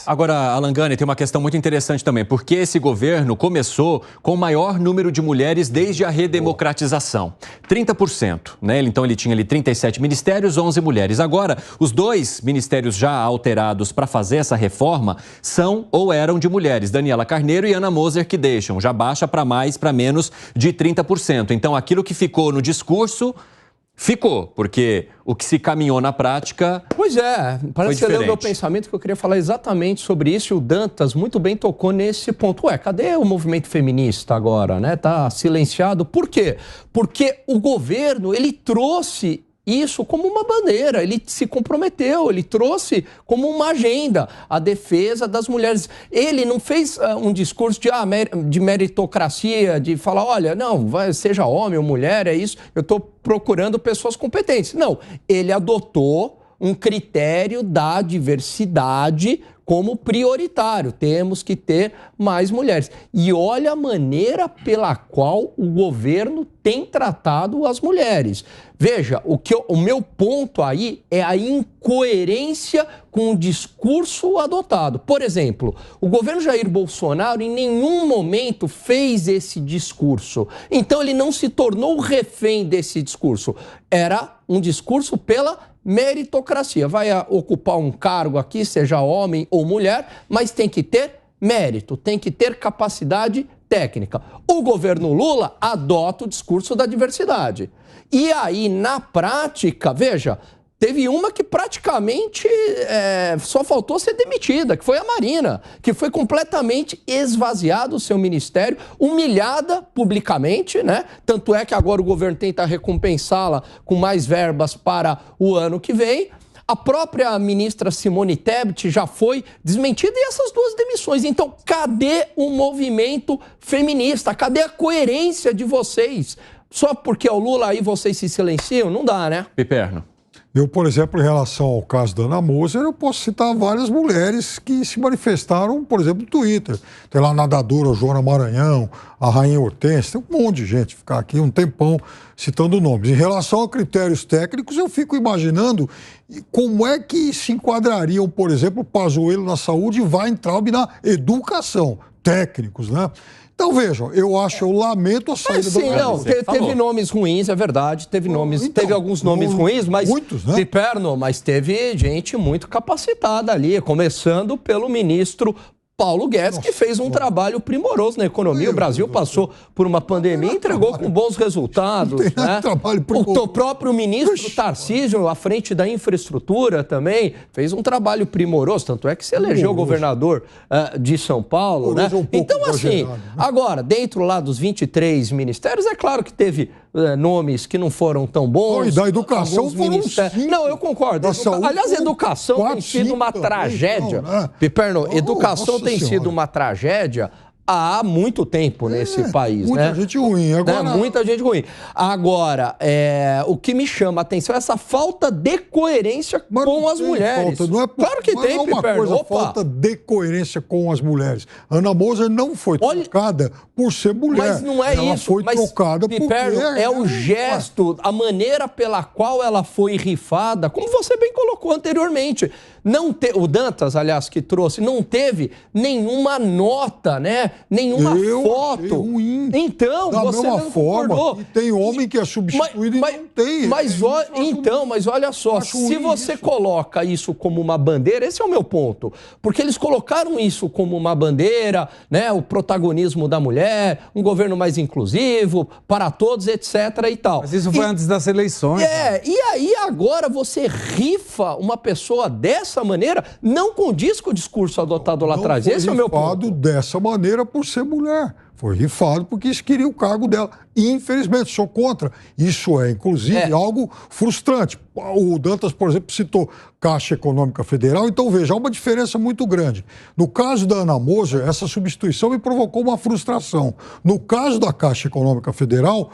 Agora, Alan Gani, tem uma questão muito interessante também, porque esse governo começou com o maior número de mulheres desde a redemocratização, 30%, né? Então ele tinha ali 37 ministérios, 11 mulheres. Agora, os 2 ministérios já alterados para fazer essa reforma são ou eram de mulheres, Daniela Carneiro e Ana Moser, que deixam, já baixa para menos de 30%. Então aquilo que ficou no discurso ficou, porque o que se caminhou na prática. Pois é, parece que você leu o meu pensamento, que eu queria falar exatamente sobre isso, e o Dantas muito bem tocou nesse ponto. Ué, cadê o movimento feminista agora, né? Tá silenciado. Por quê? Porque o governo, ele trouxe isso como uma bandeira, ele se comprometeu, ele trouxe como uma agenda a defesa das mulheres. Ele não fez um discurso de meritocracia, de falar, olha, não, seja homem ou mulher, é isso, eu estou procurando pessoas competentes. Não, ele adotou um critério da diversidade como prioritário. Temos que ter mais mulheres. E olha a maneira pela qual o governo tem tratado as mulheres. Veja, o meu ponto aí é a incoerência com o discurso adotado. Por exemplo, o governo Jair Bolsonaro em nenhum momento fez esse discurso. Então ele não se tornou refém desse discurso. Era um discurso pela meritocracia. Vai ocupar um cargo aqui, seja homem ou mulher, mas tem que ter mérito, tem que ter capacidade técnica. O governo Lula adota o discurso da diversidade. E aí, na prática, veja, teve uma que praticamente só faltou ser demitida, que foi a Marina, que foi completamente esvaziada o seu ministério, humilhada publicamente, né? Tanto é que agora o governo tenta recompensá-la com mais verbas para o ano que vem. A própria ministra Simone Tebet já foi desmentida e essas 2 demissões. Então, cadê o movimento feminista? Cadê a coerência de vocês? Só porque é o Lula aí vocês se silenciam? Não dá, né? Piperno. Eu, por exemplo, em relação ao caso da Ana Moser, eu posso citar várias mulheres que se manifestaram, por exemplo, no Twitter. Tem lá a nadadora Joana Maranhão, a Rainha Hortência, tem um monte de gente, ficar aqui um tempão citando nomes. Em relação a critérios técnicos, eu fico imaginando como é que se enquadrariam, por exemplo, o Pazuello na saúde e Weintraub na educação, técnicos, né? Então, vejam, eu lamento a saída do governo. Teve nomes ruins, é verdade, teve alguns nomes ruins, mas muitos, né? Piperno, mas teve gente muito capacitada ali, começando pelo ministro Paulo Guedes, que fez um trabalho primoroso na economia. O Brasil passou por uma pandemia e entregou com bons resultados. Né? O próprio ministro Tarcísio, à frente da infraestrutura também, fez um trabalho primoroso. Tanto é que se elegeu governador de São Paulo. Né? Então, assim, agora, dentro lá dos 23 ministérios, é claro que teve nomes que não foram tão bons. E da educação foram 5. Não, eu concordo. Aliás, educação tem sido uma tragédia. Piperno, educação tem sido uma tragédia há muito tempo nesse país. Muita gente ruim. Agora... Muita gente ruim. Agora, o que me chama a atenção é essa falta de coerência com as mulheres. Claro que tem, Piperno. Falta de coerência com as mulheres. Ana Moser não foi trocada por ser mulher. Mas não é ela isso. Foi trocada Piperno, é o gesto, a maneira pela qual ela foi rifada, como você bem colocou anteriormente. O Dantas, aliás, que trouxe, não teve nenhuma nota, né? Nenhuma foto. Ruim. Então, da você mesma não forma, concordou. e tem homem que é substituído e não tem. Mas olha só, se você coloca isso como uma bandeira, esse é o meu ponto. Porque eles colocaram isso como uma bandeira, né? O protagonismo da mulher, um governo mais inclusivo, para todos, etc. e tal. Mas isso foi antes das eleições. E aí agora você rifa uma pessoa dessa maneira, não condiz com o discurso adotado lá atrás. Esse é o meu ponto. Dessa maneira por ser mulher. Foi rifado porque eles queriam o cargo dela. Infelizmente, sou contra. Isso é, inclusive, algo frustrante. O Dantas, por exemplo, citou Caixa Econômica Federal. Então, veja, há uma diferença muito grande. No caso da Ana Moser, essa substituição me provocou uma frustração. No caso da Caixa Econômica Federal,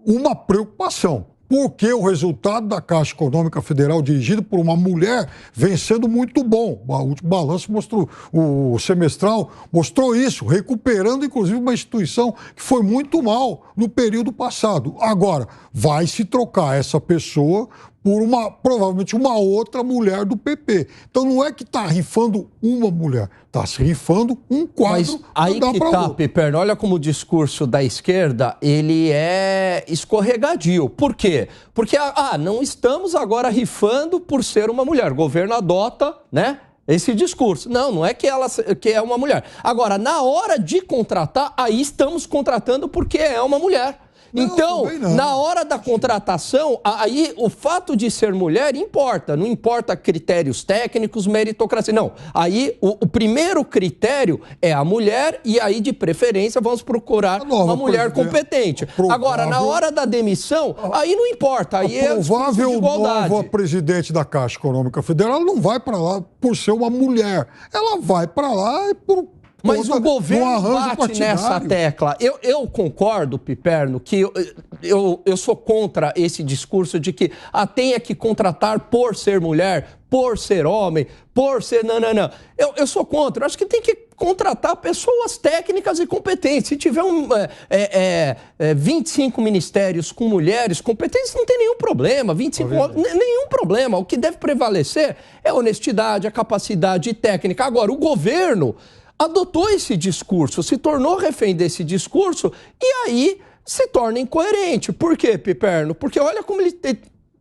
uma preocupação. Porque o resultado da Caixa Econômica Federal, dirigido por uma mulher, vem sendo muito bom. O último balanço mostrou, o semestral mostrou isso, recuperando, inclusive, uma instituição que foi muito mal no período passado. Agora, vai se trocar essa pessoa por provavelmente uma outra mulher do PP. Então não é que está rifando uma mulher, está se rifando um quadro. Mas aí que tá, Piperno, olha como o discurso da esquerda, ele é escorregadio. Por quê? Porque, não estamos agora rifando por ser uma mulher. O governo adota, né, esse discurso. Não é que ela que é uma mulher. Agora, na hora de contratar, aí estamos contratando porque é uma mulher. Então, na hora da contratação, aí o fato de ser mulher importa. Não importa critérios técnicos, meritocracia. Não. Aí o primeiro critério é a mulher e aí, de preferência, vamos procurar uma mulher competente. Agora, na hora da demissão, aí não importa. Aí é provável nova presidente da Caixa Econômica Federal, ela não vai para lá por ser uma mulher. Ela vai para lá por... Mas o governo bate nessa tecla. Eu concordo, Piperno, que eu sou contra esse discurso de que tenha que contratar por ser mulher, por ser homem, por ser... Não. Eu sou contra. Eu acho que tem que contratar pessoas técnicas e competentes. Se tiver 25 ministérios com mulheres competentes, não tem nenhum problema. 25 homens, nenhum problema. O que deve prevalecer é a honestidade, a capacidade técnica. Agora, o governo adotou esse discurso, se tornou refém desse discurso e aí se torna incoerente. Por quê, Piperno? Porque olha como ele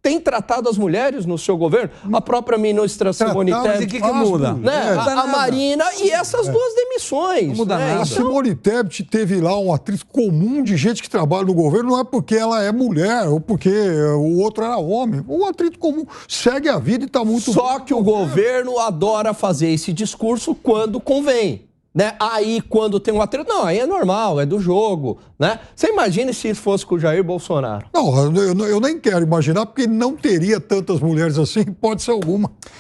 tem tratado as mulheres no seu governo. A própria ministra Simone Tebet. E o que muda? Né? A Marina e essas duas demissões. Não muda nada. A Simone Tebet teve lá um atrito comum de gente que trabalha no governo, não é porque ela é mulher ou porque o outro era homem. Um atrito comum. Segue a vida e está muito... Só que o governo adora fazer esse discurso quando convém. Né? Aí, quando tem um atrito, não, aí é normal, é do jogo, né? Você imagina se isso fosse com o Jair Bolsonaro? Não, eu nem quero imaginar, porque não teria tantas mulheres assim, pode ser alguma.